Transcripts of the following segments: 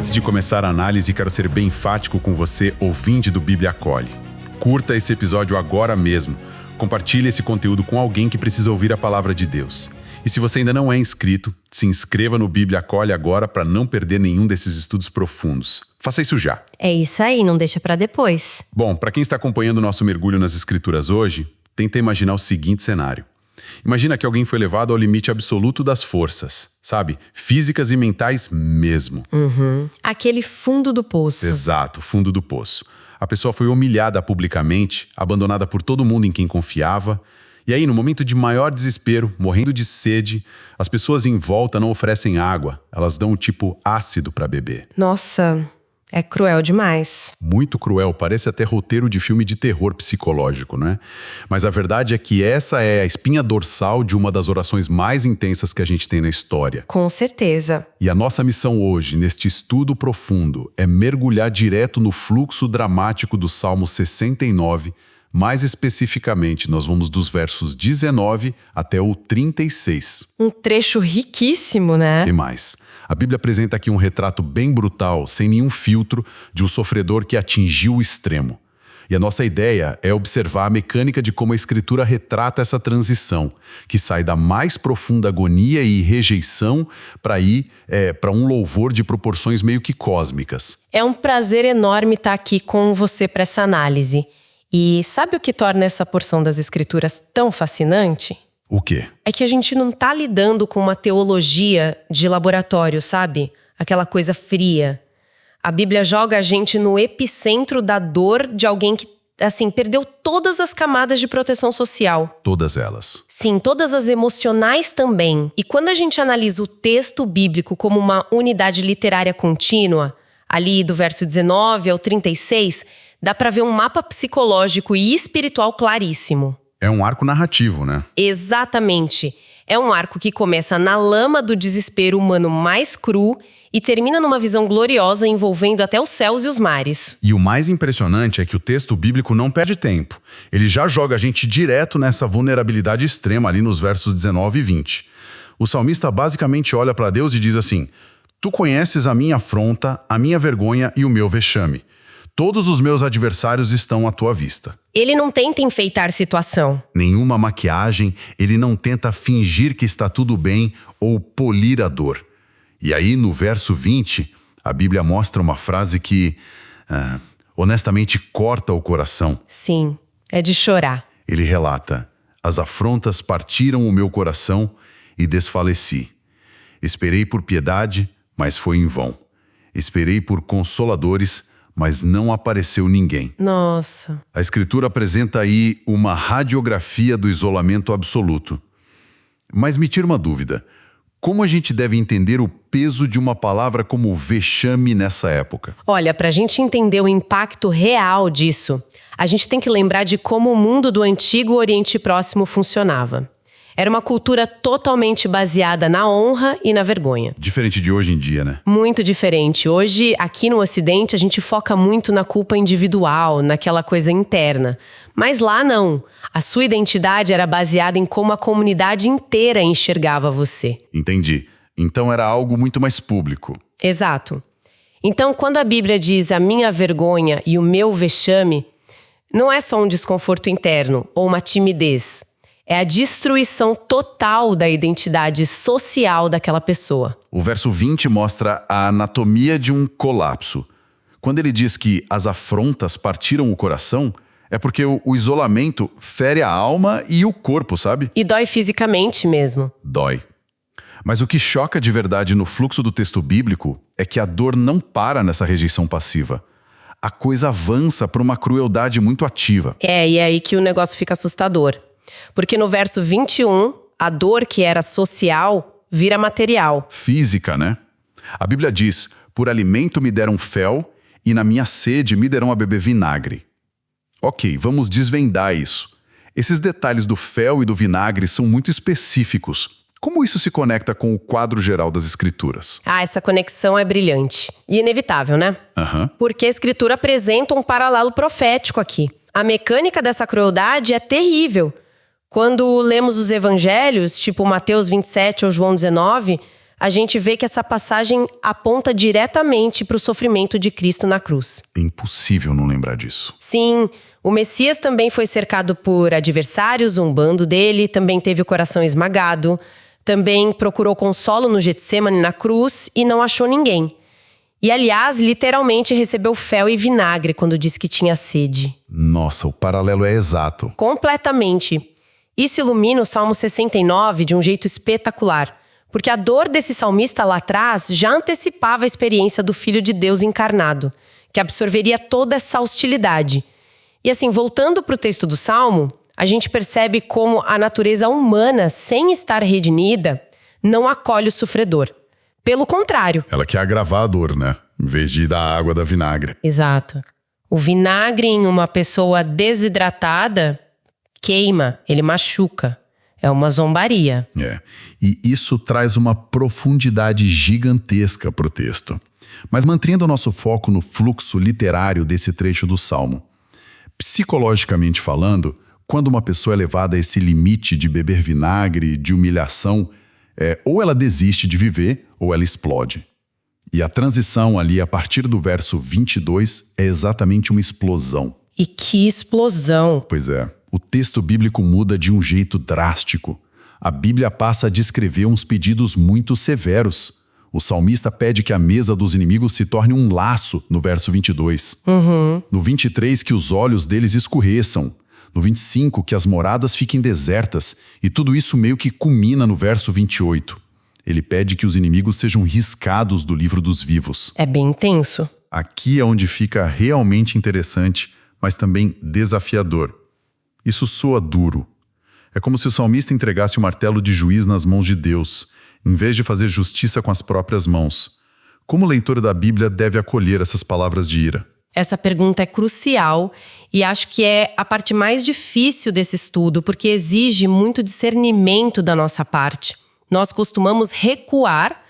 Antes de começar a análise, quero ser bem enfático com você, ouvinte do Bíblia Acolhe. Curta esse episódio agora mesmo. Compartilhe esse conteúdo com alguém que precisa ouvir a palavra de Deus. E se você ainda não é inscrito, se inscreva no Bíblia Acolhe agora para não perder nenhum desses estudos profundos. Faça isso já. É isso aí, não deixa para depois. Bom, para quem está acompanhando o nosso mergulho nas Escrituras hoje, tenta imaginar o seguinte cenário. Imagina que alguém foi levado ao limite absoluto das forças, sabe? Físicas e mentais mesmo. Aquele fundo do poço. Exato, fundo do poço. A pessoa foi humilhada publicamente, abandonada por todo mundo em quem confiava. E aí, no momento de maior desespero, morrendo de sede, as pessoas em volta não oferecem água. Elas dão o tipo ácido para beber. Nossa, é cruel demais. Muito cruel, parece até roteiro de filme de terror psicológico, não é? Mas a verdade é que essa é a espinha dorsal de uma das orações mais intensas que a gente tem na história. Com certeza. E a nossa missão hoje, neste estudo profundo, é mergulhar direto no fluxo dramático do Salmo 69. Mais especificamente, nós vamos dos versos 19 até o 36. Um trecho riquíssimo, né? E mais. A Bíblia apresenta aqui um retrato bem brutal, sem nenhum filtro, de um sofredor que atingiu o extremo. E a nossa ideia é observar a mecânica de como a Escritura retrata essa transição, que sai da mais profunda agonia e rejeição para ir para um louvor de proporções meio que cósmicas. É um prazer enorme estar aqui com você para essa análise. E sabe o que torna essa porção das Escrituras tão fascinante? O quê? É que a gente não tá lidando com uma teologia de laboratório, sabe? Aquela coisa fria. A Bíblia joga a gente no epicentro da dor de alguém que, assim, perdeu todas as camadas de proteção social. Todas elas. Sim, todas as emocionais também. E quando a gente analisa o texto bíblico como uma unidade literária contínua, ali do verso 19 ao 36, dá pra ver um mapa psicológico e espiritual claríssimo. É um arco narrativo, né? Exatamente. É um arco que começa na lama do desespero humano mais cru e termina numa visão gloriosa envolvendo até os céus e os mares. E o mais impressionante é que o texto bíblico não perde tempo. Ele já joga a gente direto nessa vulnerabilidade extrema ali nos versos 19 e 20. O salmista basicamente olha para Deus e diz assim: Tu conheces a minha afronta, a minha vergonha e o meu vexame. Todos os meus adversários estão à tua vista. Ele não tenta enfeitar situação. Nenhuma maquiagem, ele não tenta fingir que está tudo bem ou polir a dor. E aí, no verso 20, a Bíblia mostra uma frase que, honestamente, corta o coração. Sim, é de chorar. Ele relata: As afrontas partiram o meu coração e desfaleci. Esperei por piedade, mas foi em vão. Esperei por consoladores, mas não apareceu ninguém. Nossa. A Escritura apresenta aí uma radiografia do isolamento absoluto. Mas me tira uma dúvida. Como a gente deve entender o peso de uma palavra como vexame nessa época? Olha, pra gente entender o impacto real disso, a gente tem que lembrar de como o mundo do antigo Oriente Próximo funcionava. Era uma cultura totalmente baseada na honra e na vergonha. Diferente de hoje em dia, né? Muito diferente. Hoje, aqui no Ocidente, a gente foca muito na culpa individual, naquela coisa interna. Mas lá não. A sua identidade era baseada em como a comunidade inteira enxergava você. Entendi. Então era algo muito mais público. Exato. Então, quando a Bíblia diz a minha vergonha e o meu vexame, não é só um desconforto interno ou uma timidez. É a destruição total da identidade social daquela pessoa. O verso 20 mostra a anatomia de um colapso. Quando ele diz que as afrontas partiram o coração, é porque o isolamento fere a alma e o corpo, sabe? E dói fisicamente mesmo. Dói. Mas o que choca de verdade no fluxo do texto bíblico é que a dor não para nessa rejeição passiva. A coisa avança para uma crueldade muito ativa. E é aí que o negócio fica assustador. Porque no verso 21, a dor que era social vira material. Física, né? A Bíblia diz: por alimento me deram fel e na minha sede me deram a beber vinagre. Ok, vamos desvendar isso. Esses detalhes do fel e do vinagre são muito específicos. Como isso se conecta com o quadro geral das Escrituras? Essa conexão é brilhante. E inevitável, né? Porque a Escritura apresenta um paralelo profético aqui. A mecânica dessa crueldade é terrível. Quando lemos os evangelhos, tipo Mateus 27 ou João 19, a gente vê que essa passagem aponta diretamente para o sofrimento de Cristo na cruz. É impossível não lembrar disso. Sim, o Messias também foi cercado por adversários, zombando dele, também teve o coração esmagado, também procurou consolo no Getsêmani na cruz e não achou ninguém. E, aliás, literalmente recebeu fel e vinagre quando disse que tinha sede. Nossa, o paralelo é exato. Completamente. Isso ilumina o Salmo 69 de um jeito espetacular, porque a dor desse salmista lá atrás já antecipava a experiência do Filho de Deus encarnado, que absorveria toda essa hostilidade. E assim, voltando para o texto do Salmo, a gente percebe como a natureza humana, sem estar redimida, não acolhe o sofredor. Pelo contrário. Ela quer agravar a dor, né? Em vez de dar água da vinagre. Exato. O vinagre em uma pessoa desidratada queima, ele machuca. É uma zombaria. E isso traz uma profundidade gigantesca para o texto. Mas mantendo o nosso foco no fluxo literário desse trecho do Salmo. Psicologicamente falando, quando uma pessoa é levada a esse limite de beber vinagre, de humilhação, ou ela desiste de viver, ou ela explode. E a transição ali, a partir do verso 22, é exatamente uma explosão. E que explosão! Pois é, o texto bíblico muda de um jeito drástico. A Bíblia passa a descrever uns pedidos muito severos. O salmista pede que a mesa dos inimigos se torne um laço, no verso 22. No 23, que os olhos deles escurreçam. No 25, que as moradas fiquem desertas. E tudo isso meio que culmina no verso 28. Ele pede que os inimigos sejam riscados do livro dos vivos. É bem intenso. Aqui é onde fica realmente interessante, mas também desafiador. Isso soa duro. É como se o salmista entregasse o martelo de juiz nas mãos de Deus, em vez de fazer justiça com as próprias mãos. Como o leitor da Bíblia deve acolher essas palavras de ira? Essa pergunta é crucial e acho que é a parte mais difícil desse estudo, porque exige muito discernimento da nossa parte. Nós costumamos recuar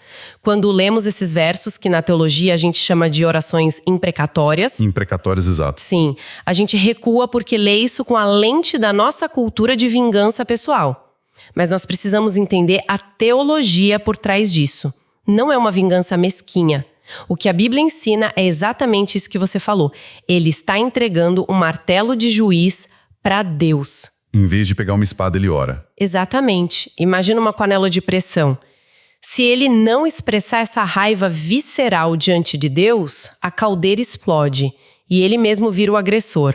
quando lemos esses versos, que na teologia a gente chama de orações imprecatórias. Imprecatórias, exato. Sim, a gente recua porque lê isso com a lente da nossa cultura de vingança pessoal. Mas nós precisamos entender a teologia por trás disso. Não é uma vingança mesquinha. O que a Bíblia ensina é exatamente isso que você falou. Ele está entregando um martelo de juiz para Deus. Em vez de pegar uma espada, ele ora. Exatamente. Imagina uma panela de pressão. Se ele não expressar essa raiva visceral diante de Deus, a caldeira explode e ele mesmo vira o agressor.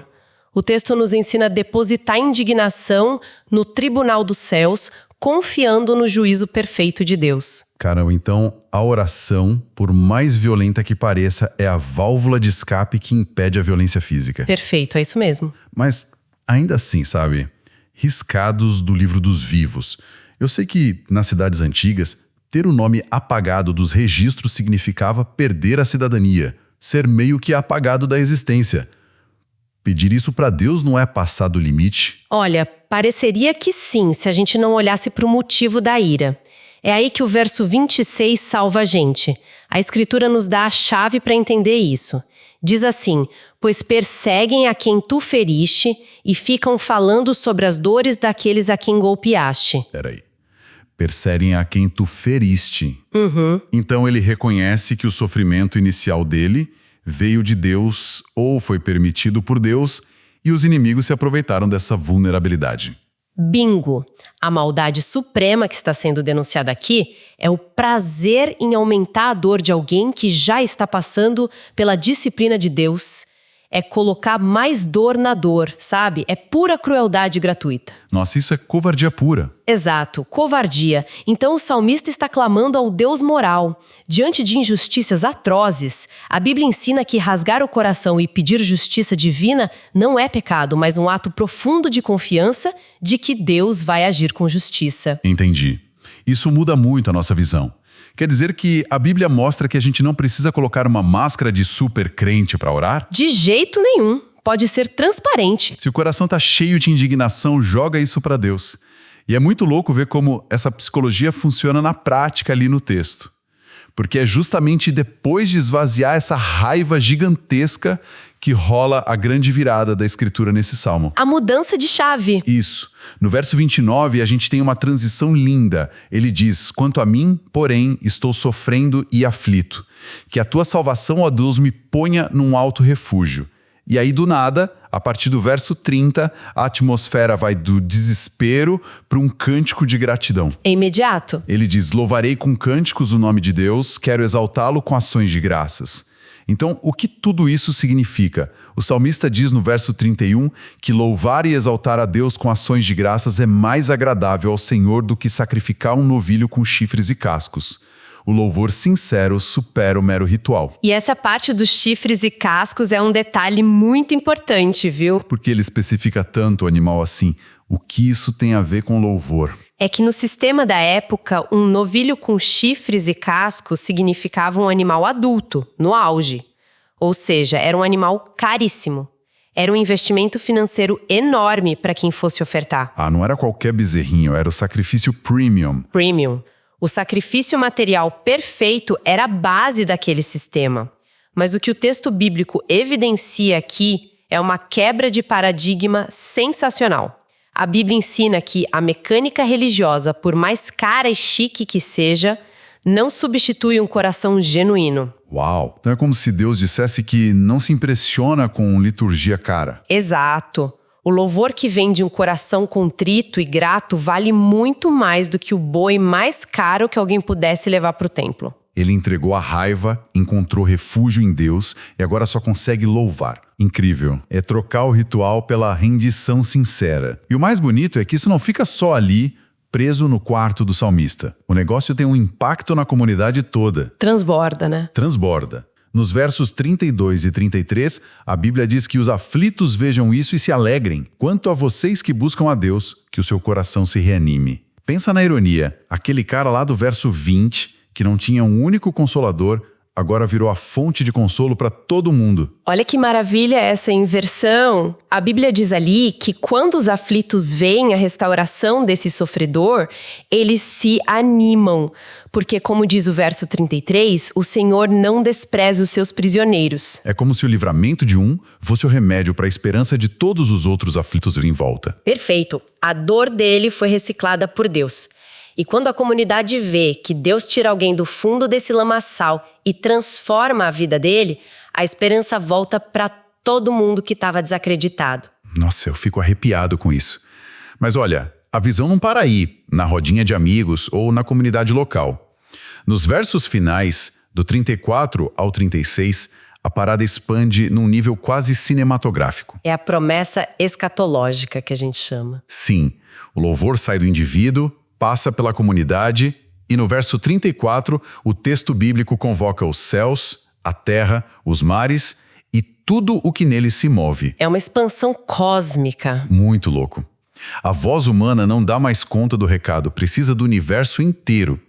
O texto nos ensina a depositar indignação no tribunal dos céus, confiando no juízo perfeito de Deus. Caramba, então a oração, por mais violenta que pareça, é a válvula de escape que impede a violência física. Perfeito, é isso mesmo. Mas ainda assim, sabe? Riscados do livro dos vivos. Eu sei que, nas cidades antigas, ter o nome apagado dos registros significava perder a cidadania, ser meio que apagado da existência. Pedir isso para Deus não é passar do limite? Olha, pareceria que sim, se a gente não olhasse para o motivo da ira. É aí que o verso 26 salva a gente. A Escritura nos dá a chave para entender isso. Diz assim: pois perseguem a quem tu feriste e ficam falando sobre as dores daqueles a quem golpeaste. Peraí. Perseguem a quem tu feriste. Então ele reconhece que o sofrimento inicial dele veio de Deus ou foi permitido por Deus e os inimigos se aproveitaram dessa vulnerabilidade. Bingo! A maldade suprema que está sendo denunciada aqui é o prazer em aumentar a dor de alguém que já está passando pela disciplina de Deus. É colocar mais dor na dor, sabe? É pura crueldade gratuita. Nossa, isso é covardia pura. Exato, covardia. Então o salmista está clamando ao Deus moral. Diante de injustiças atrozes, a Bíblia ensina que rasgar o coração e pedir justiça divina não é pecado, mas um ato profundo de confiança de que Deus vai agir com justiça. Entendi. Isso muda muito a nossa visão. Quer dizer que a Bíblia mostra que a gente não precisa colocar uma máscara de super crente para orar? De jeito nenhum. Pode ser transparente. Se o coração está cheio de indignação, joga isso para Deus. E é muito louco ver como essa psicologia funciona na prática ali no texto. porque é justamente depois de esvaziar essa raiva gigantesca que rola a grande virada da escritura nesse salmo. A mudança de chave. Isso. No verso 29, a gente tem uma transição linda. Ele diz: quanto a mim, porém, estou sofrendo e aflito. Que a tua salvação, ó Deus, me ponha num alto refúgio. E aí, do nada, a partir do verso 30, a atmosfera vai do desespero para um cântico de gratidão. É imediato. Ele diz: louvarei com cânticos o nome de Deus, quero exaltá-lo com ações de graças. Então, o que tudo isso significa? O salmista diz no verso 31 que louvar e exaltar a Deus com ações de graças é mais agradável ao Senhor do que sacrificar um novilho com chifres e cascos. O louvor sincero supera o mero ritual. E essa parte dos chifres e cascos é um detalhe muito importante, viu? Porque ele especifica tanto o animal assim. O que isso tem a ver com louvor? É que no sistema da época, um novilho com chifres e cascos significava um animal adulto, no auge. Ou seja, era um animal caríssimo. Era um investimento financeiro enorme para quem fosse ofertar. Ah, não era qualquer bezerrinho, era o sacrifício premium. Premium. O sacrifício material perfeito era a base daquele sistema. Mas o que o texto bíblico evidencia aqui é uma quebra de paradigma sensacional. A Bíblia ensina que a mecânica religiosa, por mais cara e chique que seja, não substitui um coração genuíno. Uau! Então é como se Deus dissesse que não se impressiona com liturgia cara. Exato. O louvor que vem de um coração contrito e grato vale muito mais do que o boi mais caro que alguém pudesse levar para o templo. Ele entregou a raiva, encontrou refúgio em Deus e agora só consegue louvar. Incrível. É trocar o ritual pela rendição sincera. E o mais bonito é que isso não fica só ali, preso no quarto do salmista. O negócio tem um impacto na comunidade toda. Transborda, né? Transborda. Nos versos 32 e 33, a Bíblia diz que os aflitos vejam isso e se alegrem. Quanto a vocês que buscam a Deus, que o seu coração se reanime. Pensa na ironia. Aquele cara lá do verso 20, que não tinha um único consolador, agora virou a fonte de consolo para todo mundo. Olha que maravilha essa inversão. A Bíblia diz ali que quando os aflitos veem a restauração desse sofredor, eles se animam. Porque, como diz o verso 33, o Senhor não despreza os seus prisioneiros. É como se o livramento de um fosse o remédio para a esperança de todos os outros aflitos em volta. Perfeito. A dor dele foi reciclada por Deus. E quando a comunidade vê que Deus tira alguém do fundo desse lamaçal e transforma a vida dele, a esperança volta para todo mundo que estava desacreditado. Nossa, eu fico arrepiado com isso. Mas olha, a visão não para aí, na rodinha de amigos ou na comunidade local. Nos versos finais, do 34 ao 36, a parada expande num nível quase cinematográfico. É a promessa escatológica que a gente chama. Sim, o louvor sai do indivíduo, passa pela comunidade e no verso 34 o texto bíblico convoca os céus, a terra, os mares e tudo o que neles se move. É uma expansão cósmica. Muito louco. A voz humana não dá mais conta do recado, precisa do universo inteiro.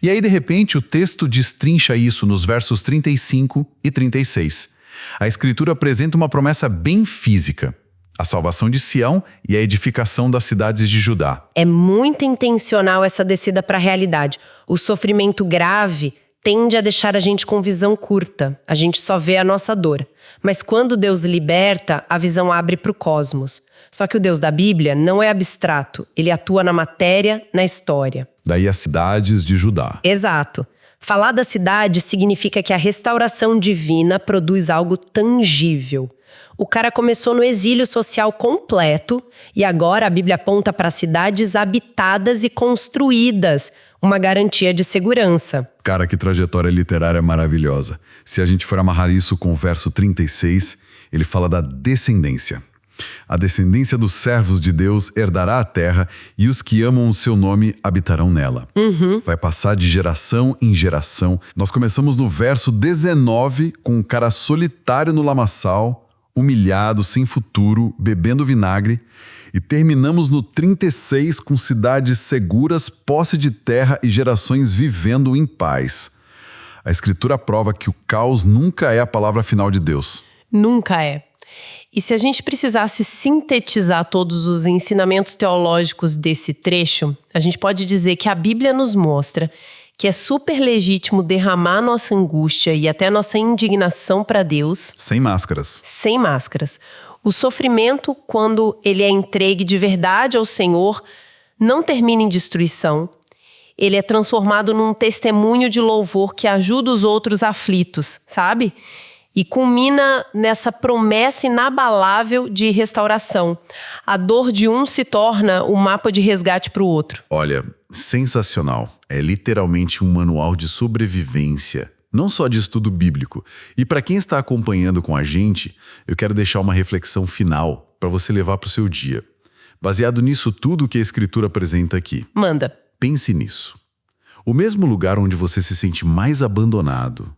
E aí, de repente, o texto destrincha isso nos versos 35 e 36. A Escritura apresenta uma promessa bem física. A salvação de Sião e a edificação das cidades de Judá. É muito intencional essa descida para a realidade. O sofrimento grave tende a deixar a gente com visão curta. A gente só vê a nossa dor. Mas quando Deus liberta, a visão abre para o cosmos. Só que o Deus da Bíblia não é abstrato. Ele atua na matéria, na história. Daí as cidades de Judá. Exato. Falar da cidade significa que a restauração divina produz algo tangível. O cara começou no exílio social completo e agora a Bíblia aponta para cidades habitadas e construídas, uma garantia de segurança. Cara, que trajetória literária maravilhosa. Se a gente for amarrar isso com o verso 36, ele fala da descendência. A descendência dos servos de Deus herdará a terra e os que amam o seu nome habitarão nela. Vai passar de geração em geração. Nós começamos no verso 19 com um cara solitário no lamaçal, humilhado, sem futuro, bebendo vinagre. E terminamos no 36 com cidades seguras, posse de terra e gerações vivendo em paz. A Escritura prova que o caos nunca é a palavra final de Deus. Nunca é. E se a gente precisasse sintetizar todos os ensinamentos teológicos desse trecho, a gente pode dizer que a Bíblia nos mostra que que é super legítimo derramar nossa angústia e até nossa indignação para Deus. Sem máscaras. Sem máscaras. O sofrimento, quando ele é entregue de verdade ao Senhor, não termina em destruição. Ele é transformado num testemunho de louvor que ajuda os outros aflitos, sabe? E culmina nessa promessa inabalável de restauração. A dor de um se torna um mapa de resgate para o outro. Olha, sensacional. É literalmente um manual de sobrevivência, não só de estudo bíblico. E para quem está acompanhando com a gente, eu quero deixar uma reflexão final para você levar para o seu dia. Baseado nisso tudo que a Escritura apresenta aqui. Manda. Pense nisso. O mesmo lugar onde você se sente mais abandonado,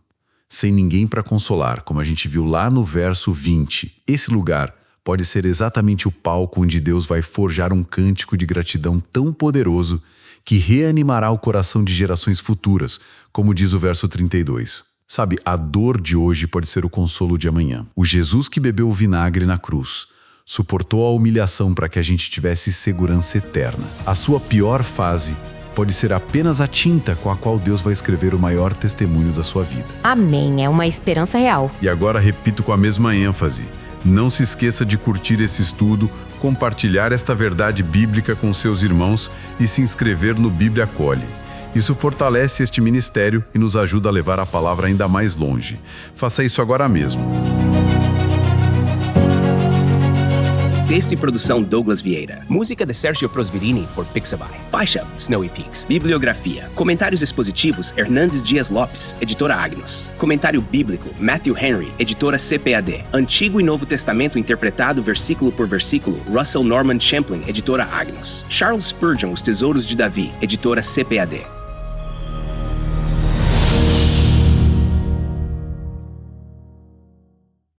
sem ninguém para consolar, como a gente viu lá no verso 20. Esse lugar pode ser exatamente o palco onde Deus vai forjar um cântico de gratidão tão poderoso que reanimará o coração de gerações futuras, como diz o verso 32. Sabe, a dor de hoje pode ser o consolo de amanhã. O Jesus que bebeu o vinagre na cruz suportou a humilhação para que a gente tivesse segurança eterna. A sua pior fase pode ser apenas a tinta com a qual Deus vai escrever o maior testemunho da sua vida. Amém, é uma esperança real. E agora repito com a mesma ênfase. Não se esqueça de curtir esse estudo, compartilhar esta verdade bíblica com seus irmãos e se inscrever no Bíblia Acolhe. Isso fortalece este ministério e nos ajuda a levar a palavra ainda mais longe. Faça isso agora mesmo. Texto e produção Douglas Vieira. Música de Sergio Prosverini por Pixabay. Faixa Snowy Peaks. Bibliografia. Comentários expositivos Hernandes Dias Lopes, editora Agnos. Comentário bíblico Matthew Henry, editora CPAD. Antigo e Novo Testamento interpretado versículo por versículo Russell Norman Champlin, editora Agnos. Charles Spurgeon, Os Tesouros de Davi, editora CPAD.